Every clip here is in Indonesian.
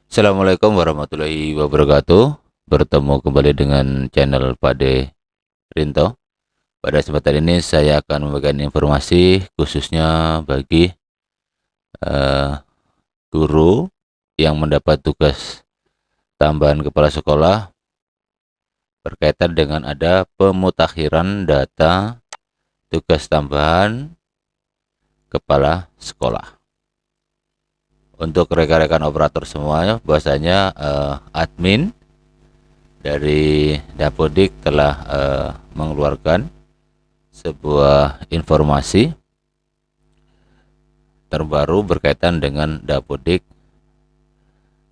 Assalamualaikum warahmatullahi wabarakatuh. Bertemu kembali dengan channel Pade Rinto. Pada kesempatan ini saya akan memberikan informasi khususnya bagi eh, guru yang mendapat tugas tambahan kepala sekolah berkaitan dengan ada pemutakhiran data tugas tambahan kepala sekolah. Untuk rekan-rekan operator semuanya, bahwasanya admin dari Dapodik telah mengeluarkan sebuah informasi terbaru berkaitan dengan Dapodik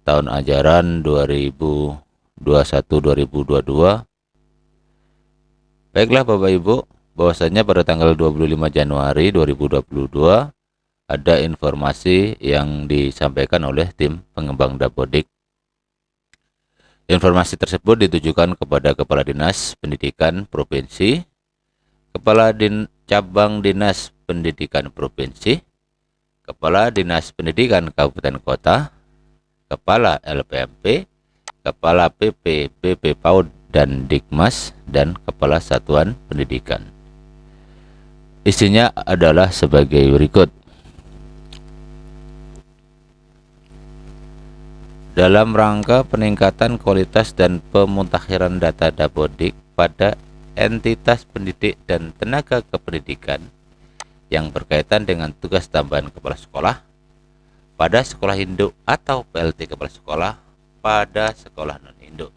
tahun ajaran 2021-2022. Baiklah Bapak Ibu, bahwasanya pada tanggal 25 Januari 2022 ada informasi yang disampaikan oleh tim pengembang Dapodik. Informasi tersebut ditujukan kepada Kepala Dinas Pendidikan Provinsi, Kepala Cabang Dinas Pendidikan Provinsi, Kepala Dinas Pendidikan Kabupaten Kota, Kepala LPMP, Kepala PP, PP PAUD dan Dikmas, dan Kepala Satuan Pendidikan. Isinya adalah sebagai berikut. Dalam rangka peningkatan kualitas dan pemutakhiran data Dapodik pada entitas pendidik dan tenaga kependidikan yang berkaitan dengan tugas tambahan kepala sekolah pada sekolah induk atau PLT kepala sekolah pada sekolah non-induk,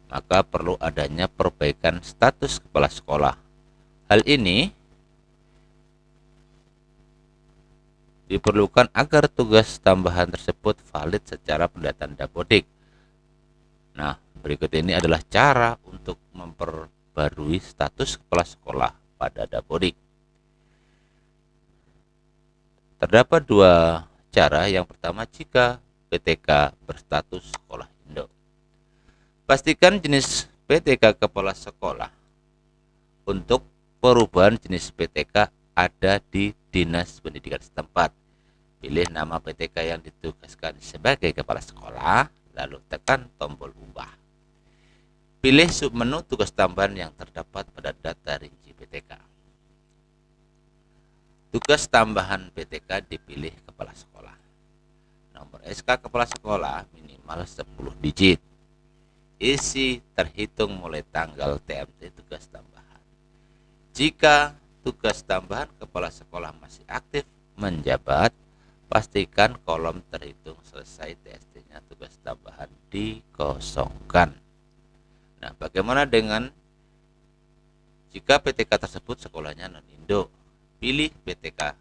maka perlu adanya perbaikan status kepala sekolah. Hal ini diperlukan agar tugas tambahan tersebut valid secara pendataan Dapodik. Nah, berikut ini adalah cara untuk memperbarui status kepala sekolah pada Dapodik. Terdapat dua cara. Yang pertama, jika PTK berstatus sekolah induk, pastikan jenis PTK kepala sekolah. Untuk perubahan jenis PTK ada di Dinas Pendidikan setempat. Pilih nama PTK yang ditugaskan sebagai kepala sekolah, lalu tekan tombol ubah. Pilih submenu tugas tambahan yang terdapat pada data rinci PTK. Tugas tambahan PTK dipilih kepala sekolah. Nomor SK kepala sekolah minimal 10 digit. Isi terhitung mulai tanggal TMT tugas tambahan. Jika tugas tambahan kepala sekolah masih aktif menjabat, pastikan kolom terhitung selesai TST-nya tugas tambahan dikosongkan. Nah, bagaimana dengan jika PTK tersebut sekolahnya non-induk? Pilih PTK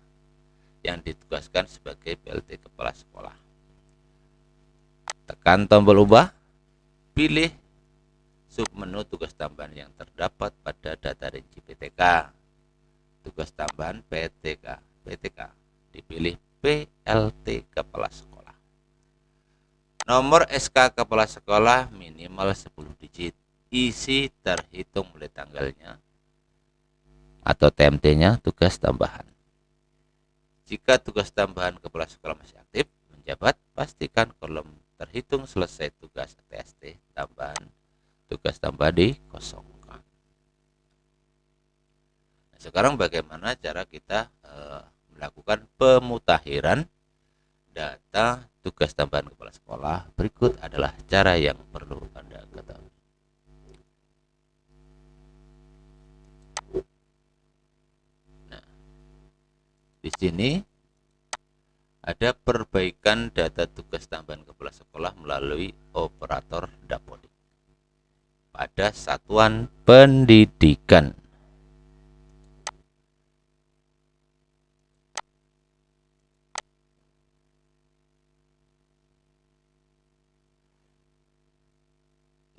yang ditugaskan sebagai PLT kepala sekolah. Tekan tombol ubah, pilih submenu tugas tambahan yang terdapat pada data rinci PTK. Tugas tambahan PTK dipilih PLT kepala sekolah. Nomor SK kepala sekolah minimal 10 digit. Isi terhitung mulai tanggalnya atau TMT-nya tugas tambahan. Jika tugas tambahan kepala sekolah masih aktif menjabat, pastikan kolom terhitung selesai tugas TST tambahan tugas tambahan dikosongkan. Nah, sekarang bagaimana cara kita melakukan pemutakhiran data tugas tambahan kepala sekolah? Berikut adalah cara yang perlu Anda ketahui. Nah, di sini ada perbaikan data tugas tambahan kepala sekolah melalui operator Dapodik pada satuan pendidikan.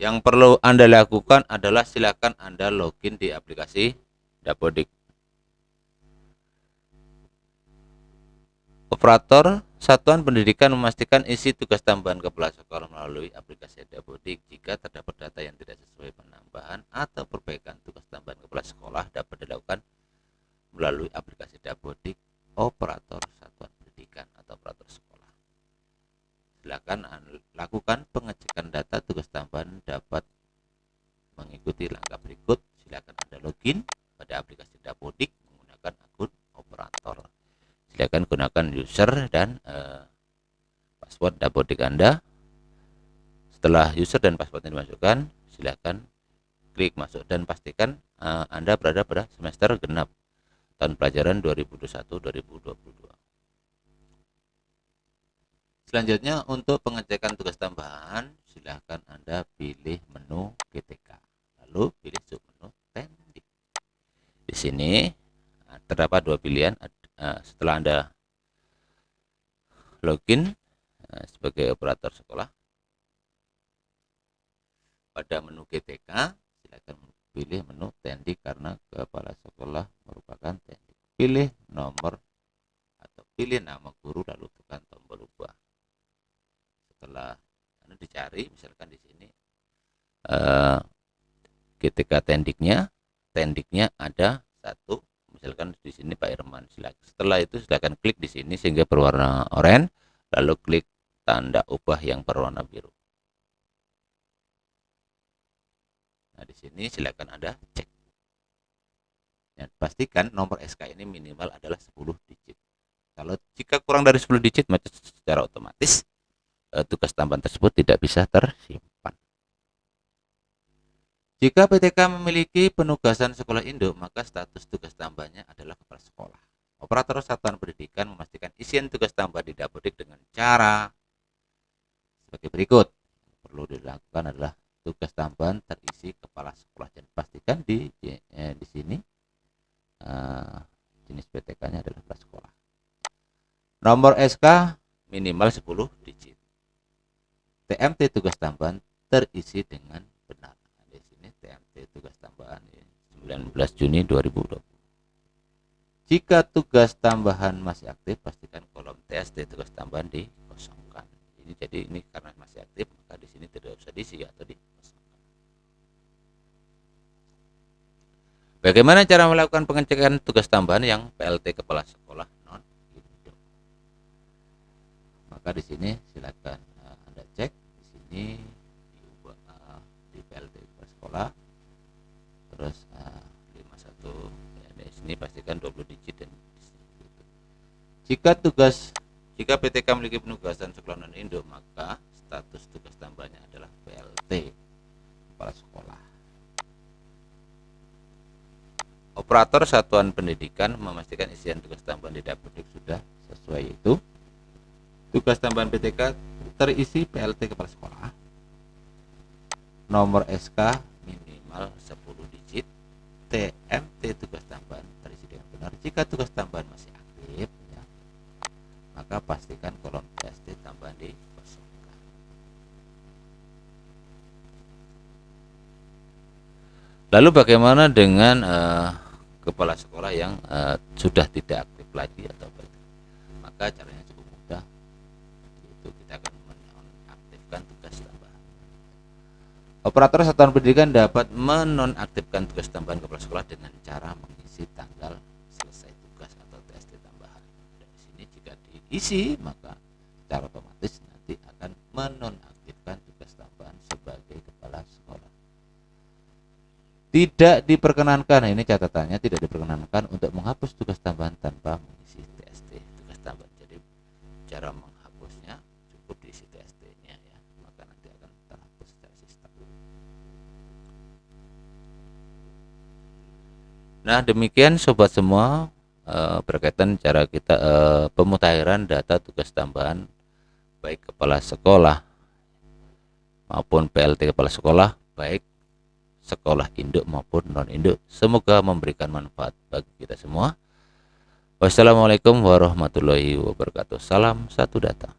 Yang perlu Anda lakukan adalah silakan Anda login di aplikasi Dapodik. Operator satuan pendidikan memastikan isi tugas tambahan kepala sekolah melalui aplikasi Dapodik. Jika terdapat data yang tidak sesuai, penambahan atau perbaikan tugas tambahan kepala sekolah dapat dilakukan melalui aplikasi Dapodik operator satuan pendidikan atau operator sekolah. Silakan lakukan pada aplikasi Dapodik menggunakan akun operator. Silakan gunakan user dan password Dapodik Anda. Setelah user dan passwordnya dimasukkan, silakan klik masuk dan pastikan Anda berada pada semester genap tahun pelajaran 2021-2022. Selanjutnya untuk pengecekan tugas tambahan, silahkan Anda pilih menu GTK, lalu pilih submenu Tendik. Di sini terdapat dua pilihan. Setelah Anda login sebagai operator sekolah, pada menu GTK silahkan pilih menu Tendik karena kepala sekolah merupakan Tendik. Pilih nomor atau pilih nama guru lalu tekan tombol ubah. Setelah Anda dicari, misalkan di sini GTK Tendiknya ada satu, misalkan di sini Pak Irman. Setelah itu silakan klik di sini sehingga berwarna oranye, lalu klik tanda ubah yang berwarna biru. Nah, di sini silakan Anda cek. Ya, pastikan nomor SK ini minimal adalah 10 digit. Kalau jika kurang dari 10 digit, maka secara otomatis tugas tambahan tersebut tidak bisa tersimpan. Jika PTK memiliki penugasan sekolah induk, maka status tugas tambahannya adalah kepala sekolah. Operator satuan pendidikan memastikan isian tugas tambahan di Dapodik dengan cara sebagai berikut. Yang perlu dilakukan adalah tugas tambahan terisi kepala sekolah, dan pastikan di sini jenis PTK-nya adalah kepala sekolah. Nomor SK minimal 10 digit. TMT tugas tambahan terisi dengan benar. Nah, di sini TMT tugas tambahan 19 Juni 2020. Jika tugas tambahan masih aktif, pastikan kolom TST tugas tambahan dikosongkan. Jadi ini karena masih aktif, maka di sini tidak usah diisi atau dikosongkan. Bagaimana cara melakukan pengecekan tugas tambahan yang PLT kepala sekolah non induk? Maka di sini silakan Anda cek. Ini diubah di PLT kepala sekolah, terus 51 ya, di sini pastikan 20 digit dan jika PTK memiliki penugasan sekolah non induk, maka status tugas tambahnya adalah PLT kepala sekolah. Operator satuan pendidikan memastikan isian tugas tambahan di Dapodik sudah sesuai, yaitu tugas tambahan PTK terisi PLT kepala sekolah, nomor SK minimal 10 digit, TMT tugas tambahan terisi dengan benar. Jika tugas tambahan masih aktif, ya, maka pastikan kolom TST tambahan dikosongkan. Lalu bagaimana dengan kepala sekolah yang sudah tidak aktif lagi atau maka caranya cukup mudah, yaitu kita akan menonaktifkan tugas tambahan. Operator satuan pendidikan dapat menonaktifkan tugas tambahan kepala sekolah dengan cara mengisi tanggal selesai tugas atau TST tambahan. Dari sini jika diisi, maka secara otomatis nanti akan menonaktifkan tugas tambahan sebagai kepala sekolah. Tidak diperkenankan, ini catatannya, tidak diperkenankan untuk menghapus tugas tambahan tanpa mengisi TST tugas tambahan. Jadi cara menghapusnya cukup diisi TST-nya, ya, maka nanti akan terhapus secara sistem. Nah, demikian sobat semua berkaitan cara kita pemutahiran data tugas tambahan baik kepala sekolah maupun PLT kepala sekolah, baik sekolah induk maupun non induk. Semoga memberikan manfaat bagi kita semua. Wassalamualaikum warahmatullahi wabarakatuh. Salam satu data.